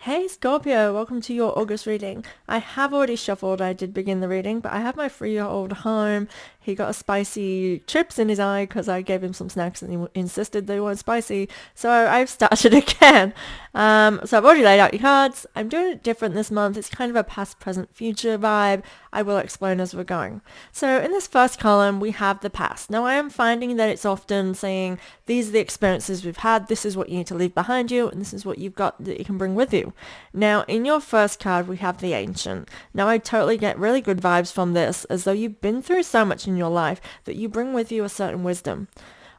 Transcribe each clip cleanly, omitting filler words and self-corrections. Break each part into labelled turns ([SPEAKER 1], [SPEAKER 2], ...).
[SPEAKER 1] Hey Scorpio, welcome to your August reading. I have already shuffled, I did begin the reading, but I have my 3-year-old home. He got a spicy chips in his eye because I gave him some snacks and he insisted they weren't spicy. So I've started again. So I've already laid out your cards. I'm doing it different this month. It's kind of a past, present, future vibe. I will explain as we're going. So in this first column, we have the past. Now I am finding that it's often saying these are the experiences we've had. This is what you need to leave behind you, and this is what you've got that you can bring with you. Now, in your first card, we have the Ancient. Now, I totally get really good vibes from this, as though you've been through so much in your life that you bring with you a certain wisdom.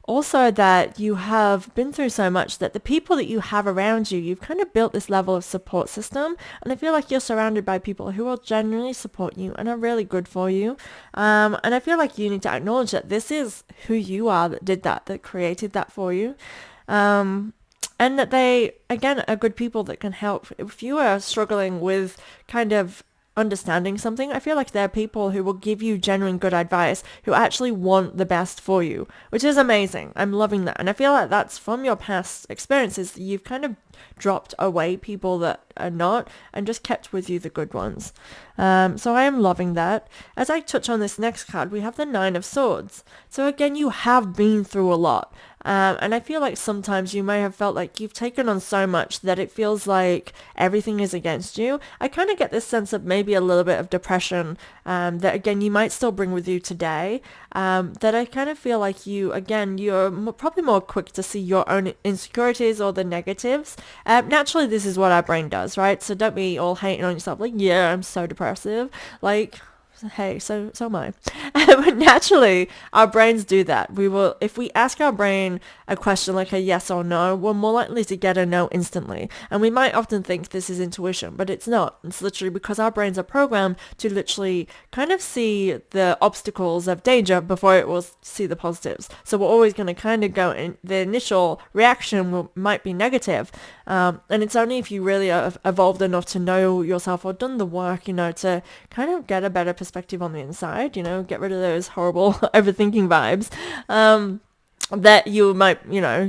[SPEAKER 1] Also, that you have been through so much that the people that you have around you, you've kind of built this level of support system, and I feel like you're surrounded by people who will genuinely support you and are really good for you. And I feel like you need to acknowledge that this is who you are that did that, that created that for you. Um, and that they, again, are good people that can help. If you are struggling with kind of understanding something, I feel like there are people who will give you genuine good advice, who actually want the best for you, which is amazing. I'm loving that. And I feel like that's from your past experiences. You've kind of dropped away people that are not and just kept with you the good ones. So I am loving that. As I touch on this next card, we have the Nine of Swords. So again, you have been through a lot. And I feel like sometimes you may have felt like you've taken on so much that it feels like everything is against you. I kind of get this sense of maybe a little bit of depression that, again, you might still bring with you today. That I kind of feel like you, again, you're probably more quick to see your own insecurities or the negatives. Naturally, this is what our brain does, right? So don't be all hating on yourself like, yeah, I'm so depressive. Like, hey, so am I. But naturally, our brains do that. We will, if we ask our brain a question like a yes or no, we're more likely to get a no instantly. And we might often think this is intuition, but it's not. It's literally because our brains are programmed to literally kind of see the obstacles of danger before it will see the positives. So we're always going to kind of go in, the initial reaction might be negative. And it's only if you really have evolved enough to know yourself or done the work, to kind of get a better perspective on the inside, get rid of those horrible overthinking vibes, that you might,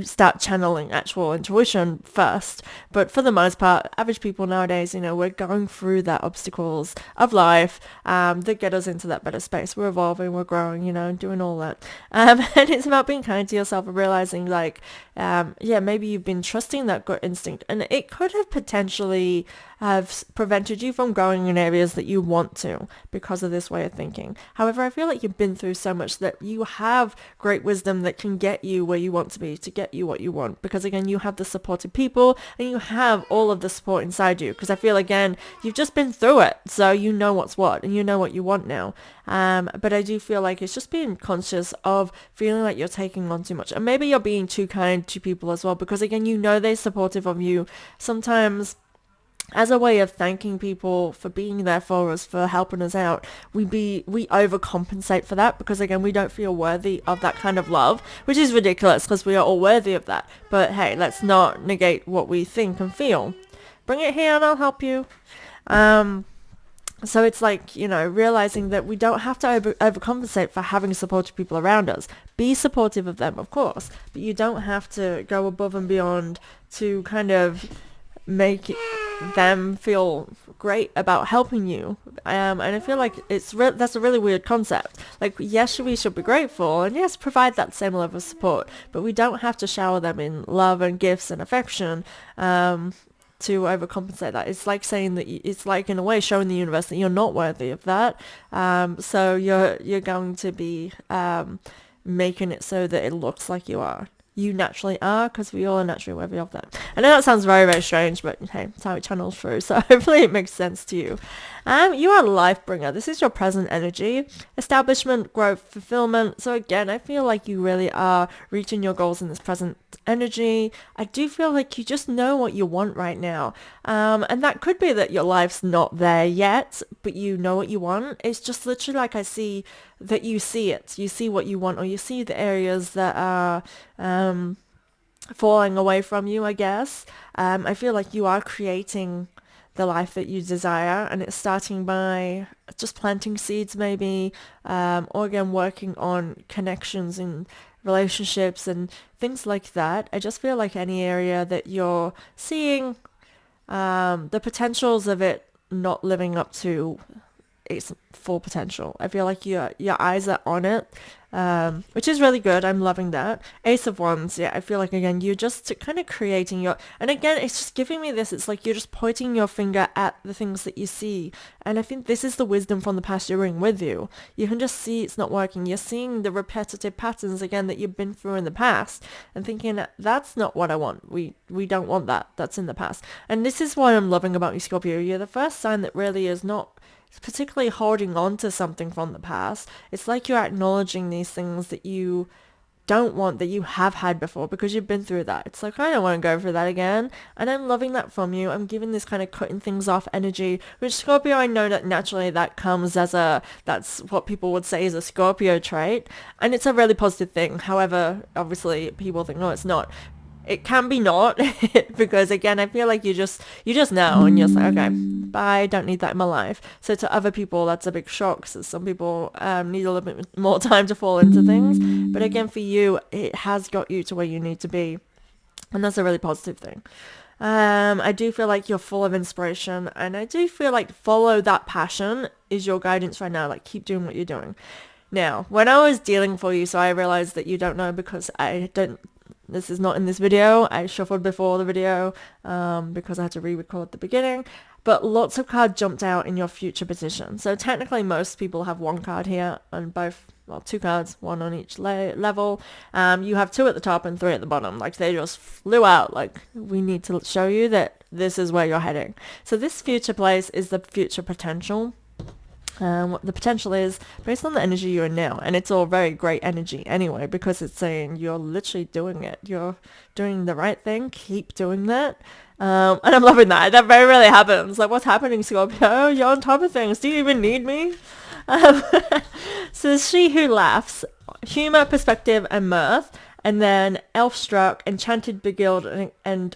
[SPEAKER 1] start channeling actual intuition first. But for the most part, average people nowadays, we're going through that obstacles of life that get us into that better space. We're evolving, we're growing, doing all that. And it's about being kind to yourself and realizing like, maybe you've been trusting that gut instinct and it could have potentially have prevented you from growing in areas that you want to because of this way of thinking. However, I feel like you've been through so much that you have great wisdom that can get you where you want to be, to get you what you want. Because again, you have the supportive people and you have all of the support inside you. Because I feel, again, you've just been through it. So you know what's what and you know what you want now. But I do feel like it's just being conscious of feeling like you're taking on too much. And maybe you're being too kind to people as well. Because again, they're supportive of you. Sometimes as a way of thanking people for being there for us, for helping us out, we overcompensate for that because again, we don't feel worthy of that kind of love, which is ridiculous because we are all worthy of that. But hey, let's not negate what we think and feel. Bring it here and I'll help you. So it's like, realizing that we don't have to overcompensate for having supportive people around us. Be supportive of them, of course, but you don't have to go above and beyond to kind of make them feel great about helping you. And I feel like that's a really weird concept. Like, yes, we should be grateful and yes, provide that same level of support, but we don't have to shower them in love and gifts and affection to overcompensate that. It's like saying that it's like, in a way, showing the universe that you're not worthy of that. So you're going to be making it so that it looks like you are. You naturally are, because we all are naturally worthy of that. I know that sounds very, very strange, but hey, it's how it channels through, so hopefully it makes sense to you. You are a life bringer. This is your present energy. Establishment, growth, fulfillment. So again, I feel like you really are reaching your goals in this present energy. I do feel like you just know what you want right now. And that could be that your life's not there yet, but you know what you want. It's just literally like I see that you see it. You see what you want, or you see the areas that are falling away from you, I guess. I feel like you are creating the life that you desire, and it's starting by just planting seeds maybe, or again working on connections in relationships and things like that. I just feel like any area that you're seeing the potentials of it not living up to its full potential. I feel like your eyes are on it, which is really good. I'm loving that. Ace of Wands, yeah, I feel like, again, you're just kind of creating your, and again, it's just giving me this, it's like you're just pointing your finger at the things that you see, and I think this is the wisdom from the past you bring with you. You can just see it's not working. You're seeing the repetitive patterns, again, that you've been through in the past, and thinking, that's not what I want. We don't want that. That's in the past. And this is what I'm loving about you, Scorpio. You're the first sign that really is not particularly holding on to something from the past. It's like you're acknowledging these things that you don't want, that you have had before, because you've been through that. It's like, I don't want to go through that again. And I'm loving that from you. I'm giving this kind of cutting things off energy, which Scorpio, I know that naturally that comes as that's what people would say is a Scorpio trait. And it's a really positive thing. However, obviously people think, no, it's not. It can be not, because again, I feel like you just know, and you're just like, okay, bye, don't need that in my life. So to other people, that's a big shock. So some people need a little bit more time to fall into things. But again, for you, it has got you to where you need to be. And that's a really positive thing. I do feel like you're full of inspiration, and I do feel like follow that passion is your guidance right now. Like, keep doing what you're doing. Now, when I was dealing for you, so I realized that you don't know because this is not in this video. I shuffled before the video because I had to re-record the beginning. But lots of cards jumped out in your future position. So technically most people have one card here and both, well, two cards, one on each level. You have two at the top and three at the bottom. Like, they just flew out. Like, we need to show you that this is where you're heading. So this future place is the future potential. What the potential is based on the energy you're in now, and it's all very great energy anyway, because it's saying you're literally doing it, you're doing the right thing, keep doing that. And I'm loving that very rarely happens. Like, what's happening, Scorpio? You're on top of things. Do you even need me? So she who laughs, humor, perspective, and mirth, and then elf struck, enchanted, beguiled, and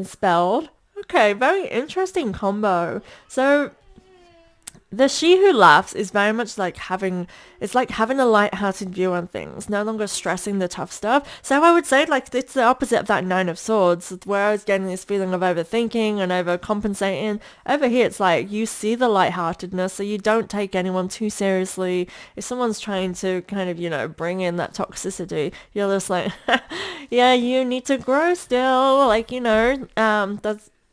[SPEAKER 1] spelled. Okay, very interesting combo. So the she who laughs is very much like having a light-hearted view on things, no longer stressing the tough stuff. So I would say, like, it's the opposite of that Nine of Swords, where I was getting this feeling of overthinking and overcompensating. Over here, it's like you see the lightheartedness, so you don't take anyone too seriously. If someone's trying to kind of, bring in that toxicity, you're just like, yeah, you need to grow still. Like,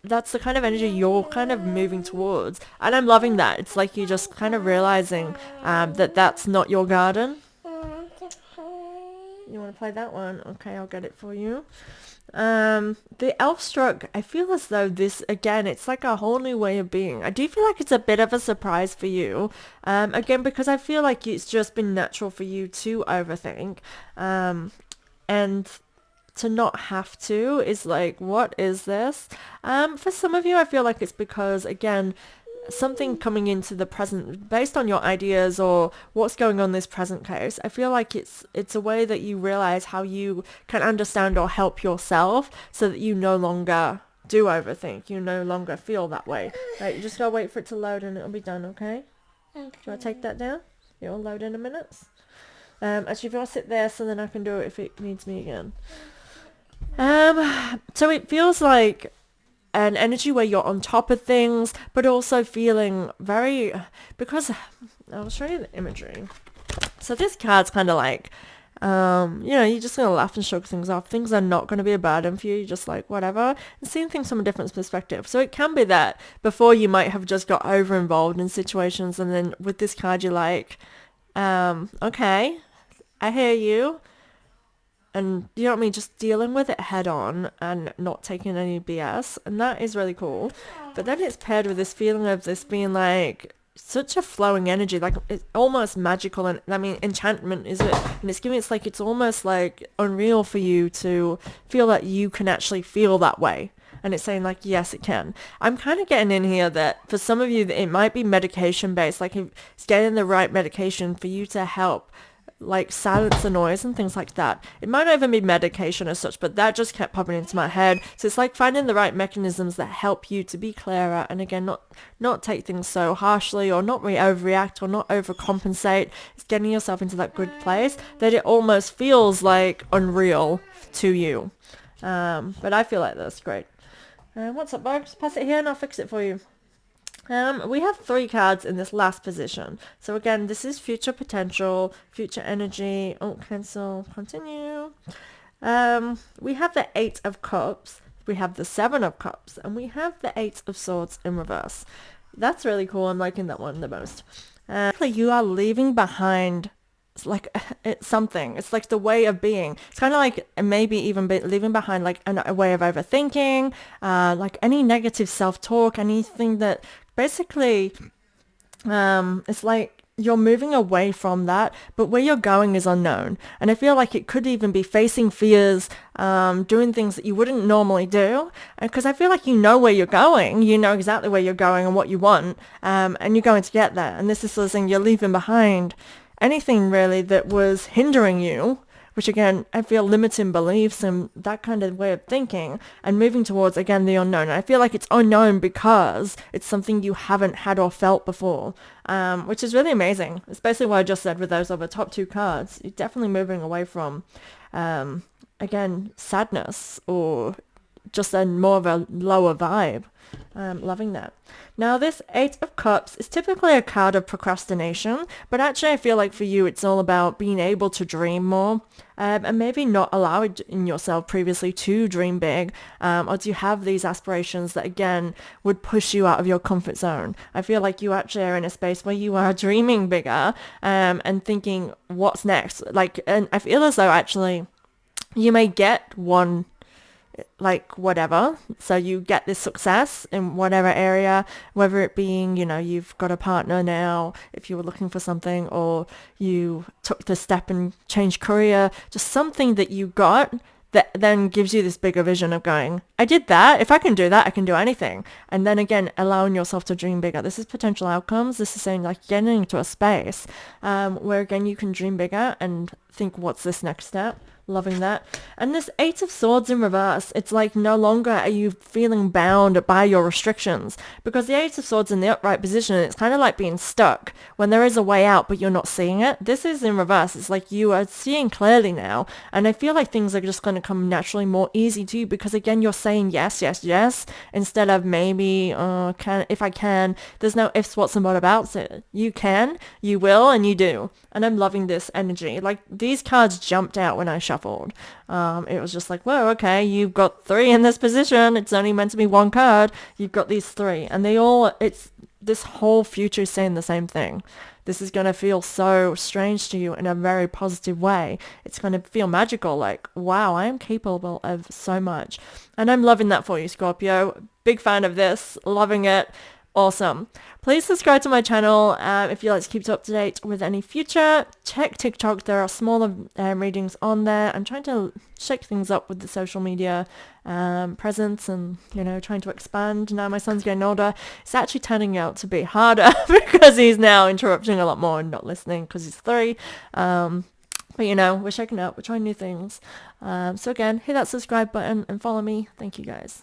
[SPEAKER 1] that's the kind of energy you're kind of moving towards. And I'm loving that. It's like you just kind of realizing that that's not your garden. You want to play that one? Okay, I'll get it for you. The elf struck, I feel as though this, again, it's like a whole new way of being. I do feel like it's a bit of a surprise for you. Again, because I feel like it's just been natural for you to overthink. And to not have to is like, what is this? For some of you, I feel like it's because, again, something coming into the present based on your ideas or what's going on in this present case. I feel like it's a way that you realize how you can understand or help yourself, so that you no longer do overthink. You no longer feel that way. Right, you just gotta wait for it to load and it'll be done, okay? Okay. Do you want to take that down? It'll load in a minute. Actually, if you want to sit there so then I can do it if it needs me again. So it feels like an energy where you're on top of things, but also feeling very, because I'll show you the imagery. So this card's kind of like, you're just going to laugh and shrug things off. Things are not going to be a burden for you. You're just like, whatever, and seeing things from a different perspective. So it can be that before you might have just got over involved in situations, and then with this card, you're like, okay, I hear you. And you know what I mean? Just dealing with it head on and not taking any BS. And that is really cool. But then it's paired with this feeling of this being like such a flowing energy. Like, it's almost magical. And I mean, enchantment is it? And it's almost like unreal for you to feel that you can actually feel that way. And it's saying like, yes, it can. I'm kind of getting in here that for some of you, it might be medication based. Like, it's getting the right medication for you to help like silence the noise and things like that. It might not even be medication as such, but that just kept popping into my head. So it's like finding the right mechanisms that help you to be clearer, and again, not take things so harshly, or not overreact, or not overcompensate. It's getting yourself into that good place that it almost feels like unreal to you. But I feel like that's great. What's up, Bugs? Pass it here and I'll fix it for you. We have 3 cards in this last position. So again, this is future potential, future energy. Oh, cancel, continue. We have the 8 of Cups, we have the 7 of Cups, and we have the 8 of Swords in reverse. That's really cool. I'm liking that one the most. You are leaving behind, it's like it's something. It's like the way of being. It's kind of like maybe even leaving behind like a way of overthinking, like any negative self-talk, anything that basically, it's like you're moving away from that, but where you're going is unknown. And I feel like it could even be facing fears, doing things that you wouldn't normally do. Because I feel like you know where you're going, you know exactly where you're going and what you want, and you're going to get there. And this is sort of thing you're leaving behind anything really that was hindering you, which again, I feel limiting beliefs and that kind of way of thinking, and moving towards, again, the unknown. And I feel like it's unknown because it's something you haven't had or felt before, which is really amazing. Especially what I just said with those other top 2 cards. You're definitely moving away from, again, sadness or just a more of a lower vibe. Loving that. Now, this 8 of Cups is typically a card of procrastination, but actually I feel like for you it's all about being able to dream more, and maybe not allowing yourself previously to dream big, or to have these aspirations that again would push you out of your comfort zone. I feel like you actually are in a space where you are dreaming bigger, and thinking what's next. Like, and I feel as though actually you may get one, like whatever, so you get this success in whatever area, whether it being, you've got a partner now if you were looking for something, or you took the step and changed career, just something that you got that then gives you this bigger vision of going, I did that, if I can do that, I can do anything. And then again, allowing yourself to dream bigger. This is potential outcomes. This is saying like getting into a space where again you can dream bigger and think, what's this next step? Loving that. And this 8 of Swords in reverse, it's like no longer are you feeling bound by your restrictions, because the 8 of Swords in the upright position, it's kind of like being stuck when there is a way out but you're not seeing it. This is in reverse. It's like you are seeing clearly now, and I feel like things are just going to come naturally more easy to you, because again you're saying yes, yes, yes, instead of maybe if I can. There's no ifs, what's, and what abouts it. You can, you will, and you do. And I'm loving this energy. Like, these cards jumped out when I shuffled. It was just like, whoa, okay, you've got 3 in this position. It's only meant to be 1 card. You've got these 3. And it's this whole future is saying the same thing. This is going to feel so strange to you in a very positive way. It's going to feel magical, like, wow, I am capable of so much. And I'm loving that for you, Scorpio. Big fan of this. Loving it. Awesome. Please subscribe to my channel if you like to keep up to date with any future. Check TikTok. There are smaller readings on there. I'm trying to shake things up with the social media presence, and trying to expand. Now my son's getting older. It's actually turning out to be harder because he's now interrupting a lot more and not listening because he's 3. But we're shaking up. We're trying new things. So again, hit that subscribe button and follow me. Thank you guys.